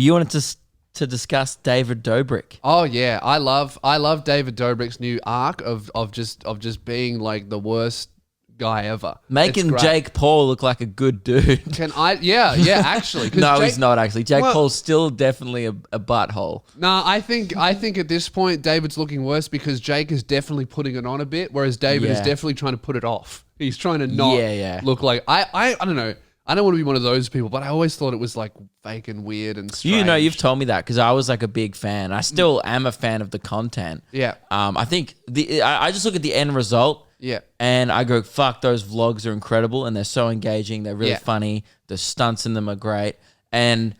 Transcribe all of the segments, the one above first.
You wanted to discuss David Dobrick. Oh yeah, I love David Dobrick's new arc of just being like the worst guy ever. Making Jake Paul look like a good dude. Yeah, actually. No, he's not actually. Jake Paul's still definitely a butthole. No, I think at this point David's looking worse because Jake is definitely putting it on a bit, whereas David is definitely trying to put it off. He's trying to not look like I don't know. I don't want to be one of those people, but I always thought it was like fake and weird and strange. You know, you've told me that because I was like a big fan. I still am a fan of the content. Yeah. I think I just look at the end result. Yeah. And I go, fuck, those vlogs are incredible and they're so engaging. They're really funny. The stunts in them are great. And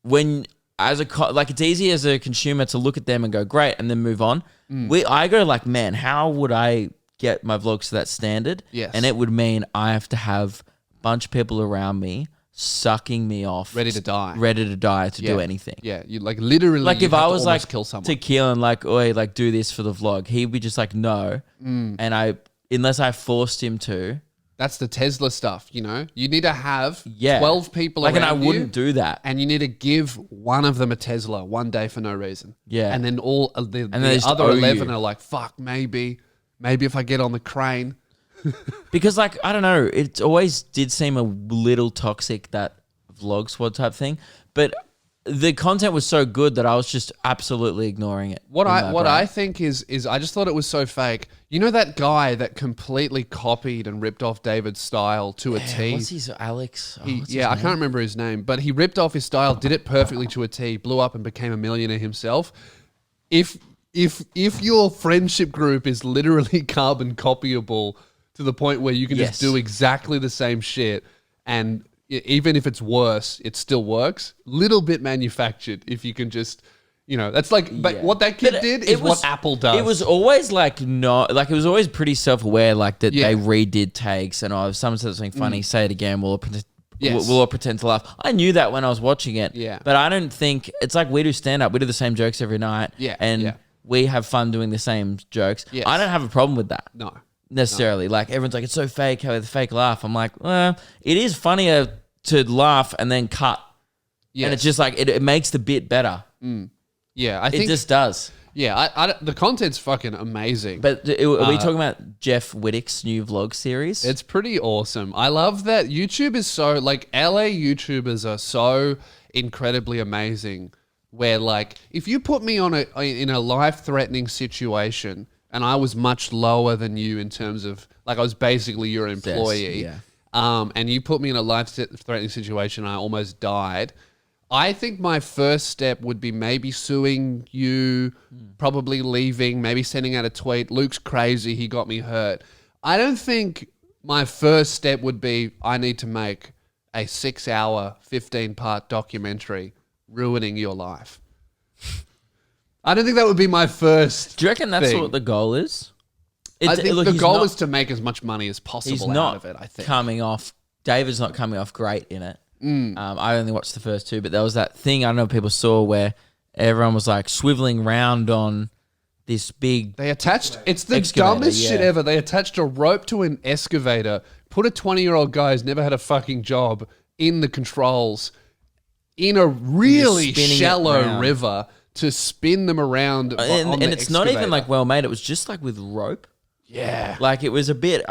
when it's easy as a consumer to look at them and go, great, and then move on. I go like, man, how would I get my vlogs to that standard? Yes. And it would mean I have to have bunch of people around me sucking me off, ready to die to do anything. Yeah, you like literally like if I was like kill someone. to kill and like, oi, like do this for the vlog, he'd be just like no, and unless I forced him to. That's the Tesla stuff, you know. You need to have 12 people around you. And I wouldn't do that. And you need to give one of them a Tesla one day for no reason. Yeah, and then all the other 11 are like, fuck, maybe if I get on the crane. Because like, I don't know, it always did seem a little toxic, that vlog squad type thing, but the content was so good that I was just absolutely ignoring it. What I think is I just thought it was so fake. You know that guy that completely copied and ripped off David's style to a T? What's his Alex? I can't remember his name, but he ripped off his style, did it perfectly to a T, blew up and became a millionaire himself. If your friendship group is literally carbon copyable to the point where you can just do exactly the same shit, and even if it's worse, it still works. Little bit manufactured. If you can just, that's like, but what that kid did is what Apple does. It was always like it was always pretty self-aware, like that they redid takes and if someone said something funny, say it again. We'll all pretend to laugh. I knew that when I was watching it. Yeah. But I don't think it's like we do stand up. We do the same jokes every night. Yeah. And we have fun doing the same jokes. Yes. I don't have a problem with that. No. Necessarily. Like everyone's like, it's so fake, how the fake laugh. I'm like, well, it is funnier to laugh and then cut. Yes. And it's just like, it makes the bit better. Yeah, I think it just does. Yeah, the content's fucking amazing. But are we talking about Jeff Wittick's new vlog series? It's pretty awesome. I love that YouTube is so, like, LA YouTubers are so incredibly amazing where, like, if you put me in a life-threatening situation and I was much lower than you in terms of, like, I was basically your employee, and you put me in a life-threatening situation and I almost died, I think my first step would be maybe suing you, probably leaving, maybe sending out a tweet, Luke's crazy, he got me hurt. I don't think my first step would be I need to make a 6-hour, 15-part documentary ruining your life. I don't think that would be my first. Do you reckon that's thing. what the goal is? I think the goal is to make as much money as possible out of it, I think. David's not coming off great in it. I only watched the first two, but there was that thing I don't know if people saw where everyone was like swiveling round on this big. It's the dumbest shit ever. They attached a rope to an excavator, put a 20-year-old guy who's never had a fucking job in the controls in a really shallow river to spin them around. And it's not even like well made. It was just like with rope. Yeah. Like it was a bit,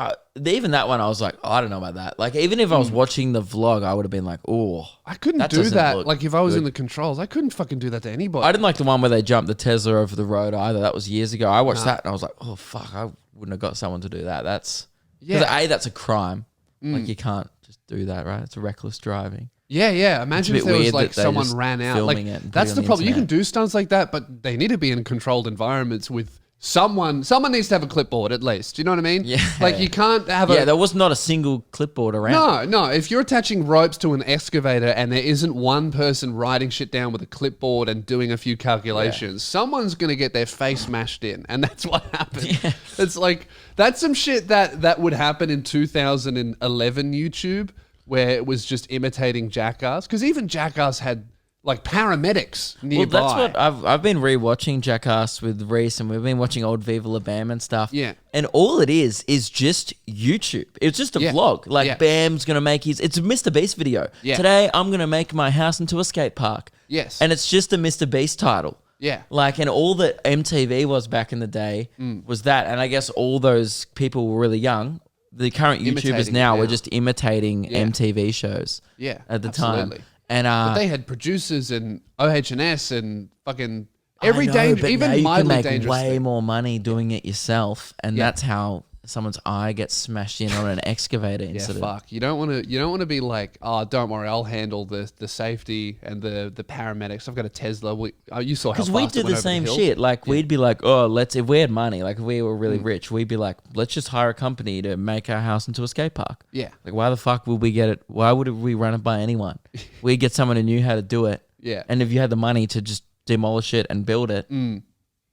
even that one I was like, I don't know about that. Like even if I was watching the vlog, I would have been like, oh. I couldn't do that. Like if I was in the controls, I couldn't fucking do that to anybody. I didn't like the one where they jumped the Tesla over the road either. That was years ago. I watched that and I was like, oh fuck, I wouldn't have got someone to do that. That's a crime. Like you can't just do that, right? It's reckless driving. Yeah. Imagine if there was like someone ran out. Like that's the problem. You can do stunts like that, but they need to be in controlled environments with someone needs to have a clipboard at least. Do you know what I mean? Yeah. Like you can't have there was not a single clipboard around. No. If you're attaching ropes to an excavator and there isn't one person writing shit down with a clipboard and doing a few calculations, someone's going to get their face mashed in. And that's what happened. Yeah. It's like, that's some shit that would happen in 2011 YouTube where it was just imitating Jackass. Because even Jackass had like paramedics nearby. Well, that's what I've been rewatching Jackass with Reese, and we've been watching old Viva La Bam and stuff. Yeah. And all it is just YouTube. It's just a vlog. Like Bam's gonna make it's a Mr. Beast video. Yeah. Today I'm gonna make my house into a skate park. Yes. And it's just a Mr. Beast title. Yeah. Like, and all that MTV was back in the day was that. And I guess all those people were really young. The current YouTubers now were just imitating MTV shows at the time. And but they had producers and OH&S and fucking every danger, even now you mildly can make dangerous way thing. more money doing it yourself. And that's how someone's eye gets smashed in on an excavator incident. Yeah, fuck. You don't want to be like, oh, don't worry, I'll handle the safety and the paramedics. I've got a Tesla. You saw how fast because we do the same shit. Like we'd be like, oh, if we had money, like if we were really rich, we'd be like, let's just hire a company to make our house into a skate park. Yeah. Like why the fuck would we get it? Why would we run it by anyone? We'd get someone who knew how to do it. Yeah. And if you had the money to just demolish it and build it.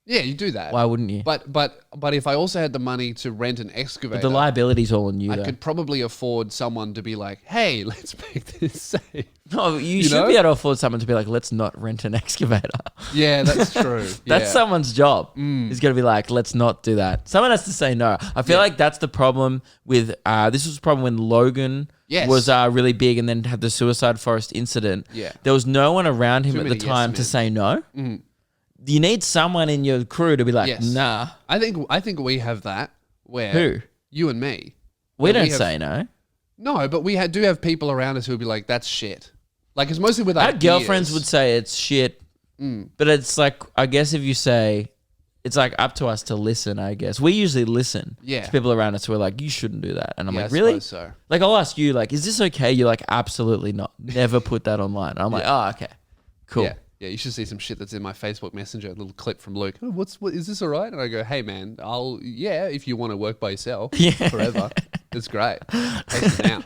Yeah, you do that. Why wouldn't you? But if I also had the money to rent an excavator, But the liability's all on you. I though. could probably afford someone to be like, hey, let's make this safe. No, you should be able to afford someone to be like, let's not rent an excavator. Yeah, that's true. That's someone's job. He's going to be like, let's not do that. Someone has to say no. I feel like that's the problem with, this was the problem when Logan was really big and then had the suicide forest incident. Yeah. There was no one around him at the time to say no. You need someone in your crew to be like, nah. I think we have that where Who? You and me. We don't say no. No, but we do have people around us who would be like, that's shit. Like it's mostly with our girlfriends would say it's shit, but it's like, I guess if you say, it's like up to us to listen, I guess. We usually listen to people around us who are like, you shouldn't do that. And I'm like, really? So. Like I'll ask you, like, is this okay? You're like, absolutely not. Never put that online. I'm like, oh, okay, cool. Yeah, you should see some shit that's in my Facebook Messenger. A little clip from Luke. Oh, what is this all right? And I go, hey man, if you want to work by yourself forever, it's great. Take it down.